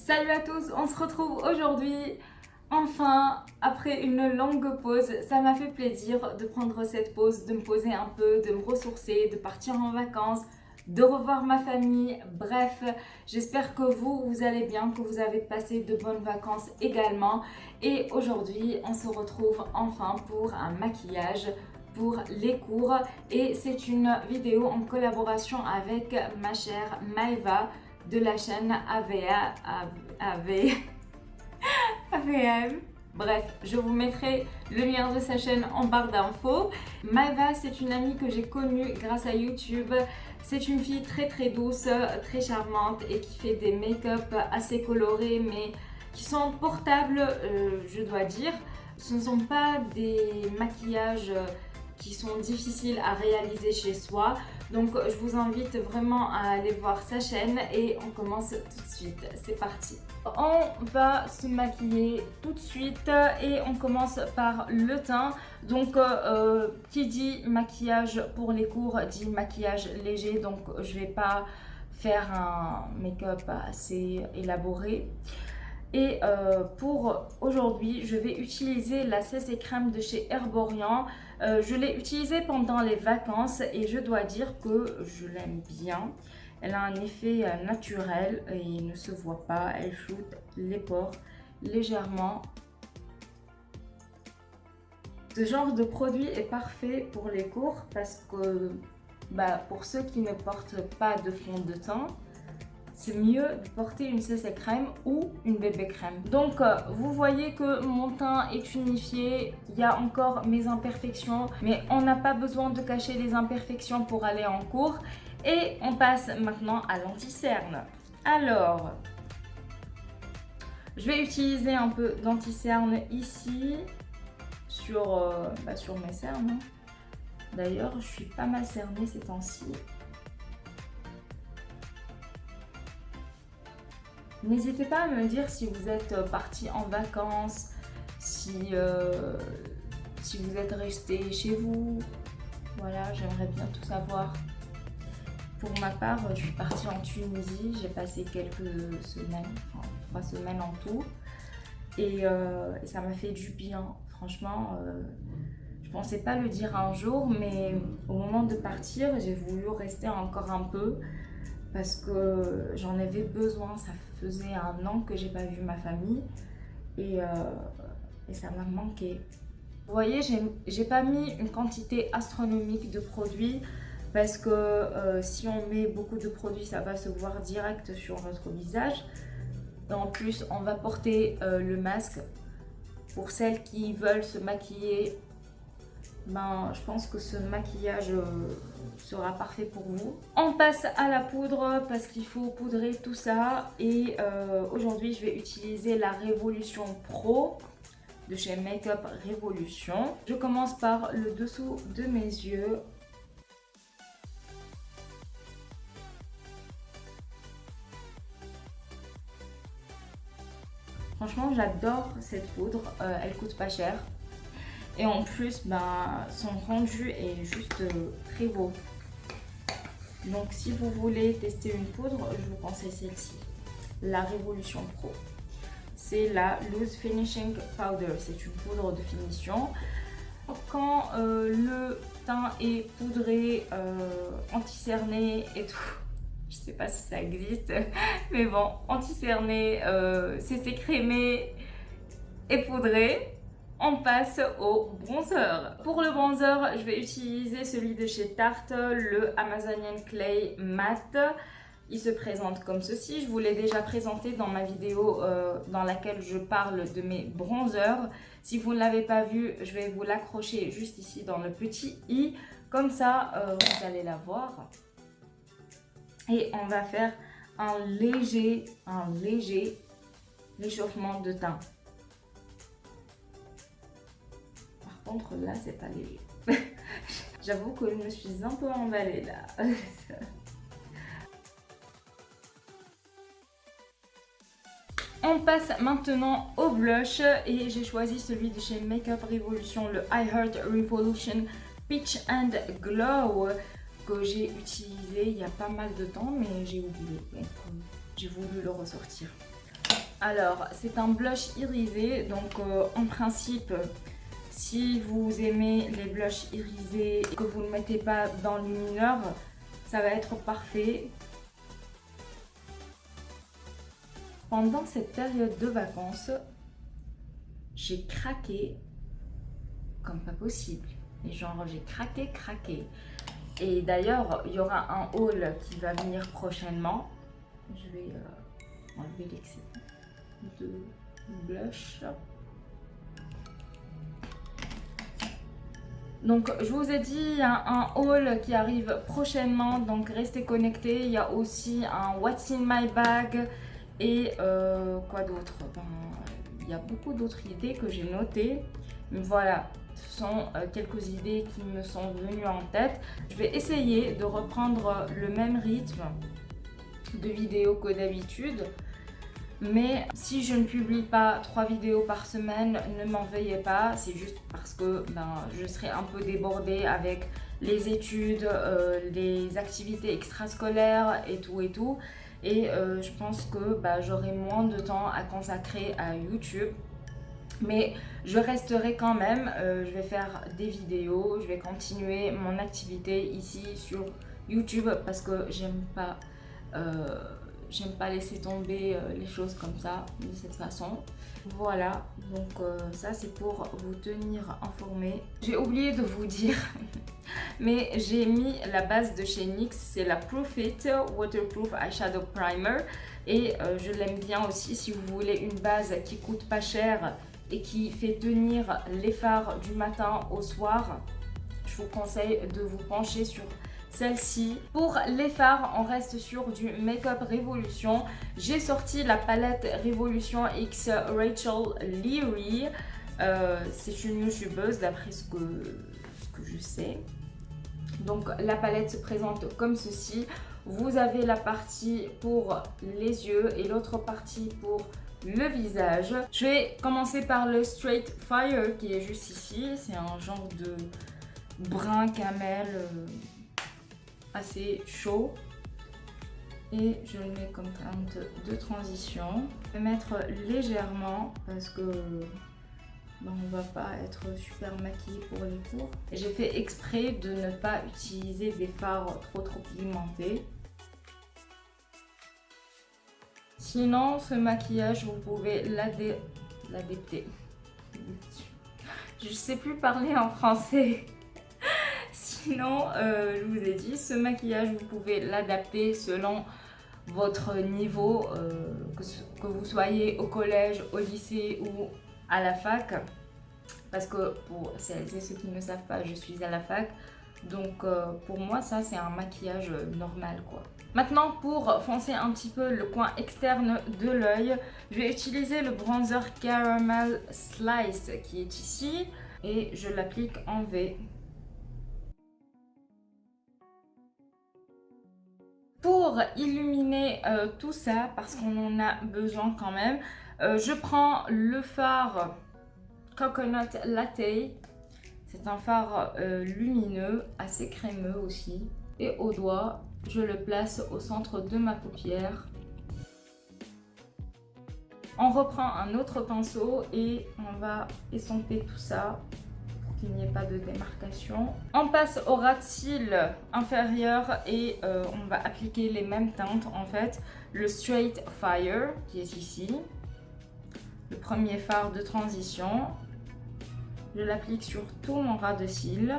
Salut à tous, on se retrouve aujourd'hui. Enfin, après une longue pause, ça m'a fait plaisir de prendre cette pause, de me poser un peu, de me ressourcer, de partir en vacances, de revoir ma famille. Bref, j'espère que vous allez bien, que vous avez passé de bonnes vacances également. Et aujourd'hui, on se retrouve enfin pour un maquillage pour les cours. Et c'est une vidéo en collaboration avec ma chère Maeva de la chaîne AVM. Bref, je vous mettrai le lien de sa chaîne en barre d'infos. Maeva, c'est une amie que j'ai connue grâce à YouTube. C'est une fille très douce, très charmante et qui fait des make-up assez colorés mais qui sont portables, je dois dire. Ce ne sont pas des maquillages qui sont difficiles à réaliser chez soi. Donc je vous invite vraiment à aller voir sa chaîne et on commence tout de suite. C'est parti. On va se maquiller tout de suite et on commence par le teint. Donc qui dit maquillage pour les cours dit maquillage léger. Donc je vais pas faire un make-up assez élaboré. Et pour aujourd'hui, je vais utiliser la CC crème de chez Herborian. Je l'ai utilisée pendant les vacances et je dois dire que je l'aime bien. Elle a un effet naturel et ne se voit pas. Elle floute les pores légèrement. Ce genre de produit est parfait pour les cours parce que pour ceux qui ne portent pas de fond de teint, c'est mieux de porter une CC crème ou une bébé crème. Donc vous voyez que mon teint est unifié, il y a encore mes imperfections, mais on n'a pas besoin de cacher les imperfections pour aller en cours. Et on passe maintenant à l'anti-cerne. Alors, je vais utiliser un peu d'anti-cerne ici sur mes cernes. D'ailleurs, je suis pas mal cernée ces temps-ci. N'hésitez pas à me dire si vous êtes parti en vacances, si vous êtes resté chez vous. Voilà, j'aimerais bien tout savoir. Pour ma part, je suis partie en Tunisie, j'ai passé quelques semaines, enfin 3 semaines en tout. Et ça m'a fait du bien. Franchement, je pensais pas le dire un jour, mais au moment de partir, j'ai voulu rester encore un peu. Parce que j'en avais besoin, ça faisait 1 an que j'ai pas vu ma famille et ça m'a manqué. Vous voyez, j'ai pas mis une quantité astronomique de produits parce que si on met beaucoup de produits, ça va se voir direct sur notre visage. Et en plus, on va porter le masque. Pour celles qui veulent se maquiller, je pense que ce maquillage sera parfait pour vous. On passe à la poudre parce qu'il faut poudrer tout ça. Et aujourd'hui, je vais utiliser la Révolution Pro de chez Makeup Révolution. Je commence par le dessous de mes yeux. Franchement, j'adore cette poudre. Elle coûte pas cher. Et en plus, son rendu est juste très beau. Donc si vous voulez tester une poudre, je vous conseille celle-ci. La Révolution Pro. C'est la Loose Finishing Powder. C'est une poudre de finition. Quand le teint est poudré, anti-cerné et tout, je sais pas si ça existe, mais bon, anti-cerné, c'est crémé et poudré. On passe au bronzer. Pour le bronzer, je vais utiliser celui de chez Tarte, le Amazonian Clay Matte. Il se présente comme ceci. Je vous l'ai déjà présenté dans ma vidéo dans laquelle je parle de mes bronzers. Si vous ne l'avez pas vu, je vais vous l'accrocher juste ici dans le petit i. Comme ça, vous allez la voir. Et on va faire un léger réchauffement de teint. Contre là c'est pas léger. J'avoue que je me suis un peu emballée là. On passe maintenant au blush et j'ai choisi celui de chez Makeup Revolution, le I Heart Revolution Peach and Glow que j'ai utilisé il y a pas mal de temps mais j'ai oublié, donc j'ai voulu le ressortir. Alors, c'est un blush irisé, donc en principe, si vous aimez les blushs irisés et que vous ne le mettez pas dans le lumineur, ça va être parfait. Pendant cette période de vacances, j'ai craqué comme pas possible. Et genre, j'ai craqué. Et d'ailleurs, il y aura un haul qui va venir prochainement. Je vais enlever l'excès de blush. Donc je vous ai dit, il y a un haul qui arrive prochainement, donc restez connectés. Il y a aussi un What's in my bag et quoi d'autre, il y a beaucoup d'autres idées que j'ai notées. Mais voilà, ce sont quelques idées qui me sont venues en tête. Je vais essayer de reprendre le même rythme de vidéos que d'habitude. Mais si je ne publie pas 3 vidéos par semaine, ne m'en veuillez pas. C'est juste parce que je serai un peu débordée avec les études, les activités extrascolaires et tout. Et je pense que j'aurai moins de temps à consacrer à YouTube. Mais je resterai quand même, je vais faire des vidéos, je vais continuer mon activité ici sur YouTube parce que j'aime pas laisser tomber les choses comme ça, de cette façon. Voilà, donc ça c'est pour vous tenir informé. J'ai oublié de vous dire, mais j'ai mis la base de chez NYX, c'est la Proof It Waterproof Eyeshadow Primer. Et je l'aime bien aussi si vous voulez une base qui coûte pas cher et qui fait tenir les fards du matin au soir. Je vous conseille de vous pencher sur celle-ci. Pour les fards, on reste sur du Makeup Revolution. J'ai sorti la palette Revolution X Rachel Leary. C'est une youtubeuse d'après ce que je sais. Donc la palette se présente comme ceci. Vous avez la partie pour les yeux et l'autre partie pour le visage. Je vais commencer par le Straight Fire qui est juste ici. C'est un genre de brun camel assez chaud. Et je le mets comme teinte de transition. Je vais mettre légèrement parce que on va pas être super maquillé pour les cours. J'ai fait exprès de ne pas utiliser des fards trop pigmentés. Sinon, ce maquillage, vous pouvez l'adapter. Je sais plus parler en français. Sinon, je vous ai dit, ce maquillage, vous pouvez l'adapter selon votre niveau, que vous soyez au collège, au lycée ou à la fac. Parce que pour celles et ceux qui ne savent pas, je suis à la fac. Donc pour moi, ça c'est un maquillage normal quoi. Maintenant, pour foncer un petit peu le coin externe de l'œil, je vais utiliser le bronzer Caramel Slice qui est ici. Et je l'applique en V. Pour illuminer tout ça, parce qu'on en a besoin quand même, je prends le fard Coconut Latte. C'est un fard lumineux, assez crémeux aussi. Et au doigt, je le place au centre de ma paupière. On reprend un autre pinceau et on va estomper tout ça pour qu'il n'y ait pas de démarcation. On passe au ras de cils inférieur et on va appliquer les mêmes teintes en fait. Le Straight Fire qui est ici. Le premier fard de transition. Je l'applique sur tout mon ras de cils.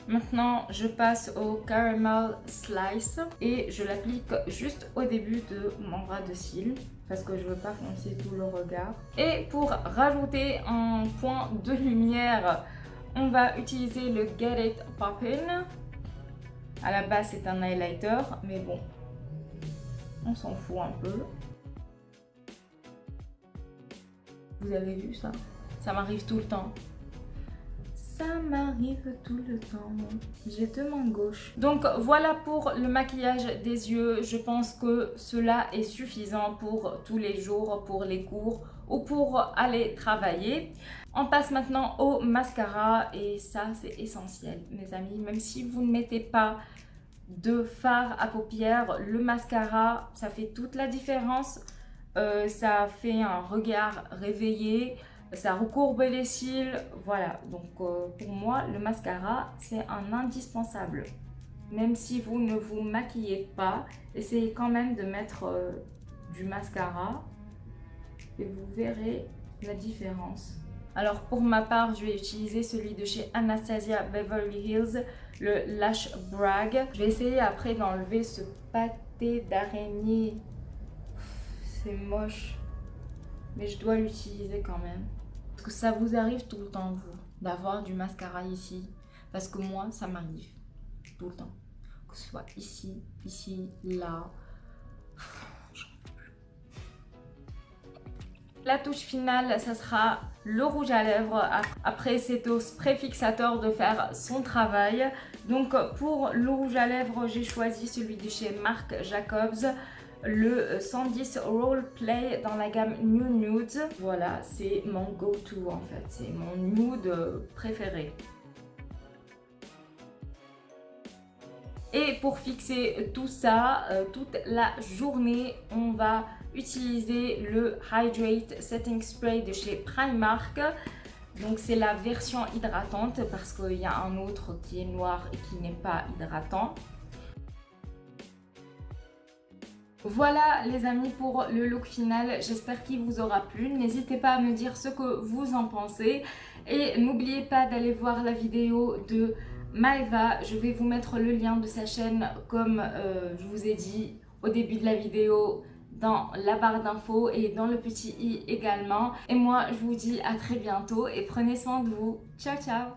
Maintenant, je passe au Caramel Slice et je l'applique juste au début de mon ras de cils parce que je ne veux pas foncer tout le regard. Et pour rajouter un point de lumière, on va utiliser le Get It Poppin'. À la base, c'est un highlighter, mais bon, on s'en fout un peu. Vous avez vu ça? Ça m'arrive tout le temps. Ça m'arrive tout le temps. J'ai deux mains gauches. Donc voilà pour le maquillage des yeux. Je pense que cela est suffisant pour tous les jours, pour les cours ou pour aller travailler. On passe maintenant au mascara et ça c'est essentiel mes amis. Même si vous ne mettez pas de fard à paupières, le mascara, ça fait toute la différence. Ça fait un regard réveillé, ça recourbe les cils, voilà. Donc pour moi, le mascara, c'est un indispensable. Même si vous ne vous maquillez pas, essayez quand même de mettre du mascara et vous verrez la différence. Alors pour ma part, je vais utiliser celui de chez Anastasia Beverly Hills, le Lash Brag. Je vais essayer après d'enlever ce pâté d'araignée. C'est moche, mais je dois l'utiliser quand même. Parce que ça vous arrive tout le temps, vous, d'avoir du mascara ici. Parce que moi, ça m'arrive tout le temps. Que ce soit ici, ici, là. La touche finale, ça sera le rouge à lèvres. Après, c'est au spray fixateur de faire son travail. Donc pour le rouge à lèvres, j'ai choisi celui de chez Marc Jacobs, le 110 Roleplay dans la gamme New Nudes. Voilà, c'est mon go-to en fait, c'est mon nude préféré. Et pour fixer tout ça, toute la journée, on va utiliser le Hydrate Setting Spray de chez Primark. Donc c'est la version hydratante parce qu'il y a un autre qui est noir et qui n'est pas hydratant. Voilà les amis pour le look final, j'espère qu'il vous aura plu. N'hésitez pas à me dire ce que vous en pensez et n'oubliez pas d'aller voir la vidéo de Maeva. Je vais vous mettre le lien de sa chaîne comme je vous ai dit au début de la vidéo dans la barre d'infos et dans le petit i également. Et moi je vous dis à très bientôt et prenez soin de vous. Ciao ciao.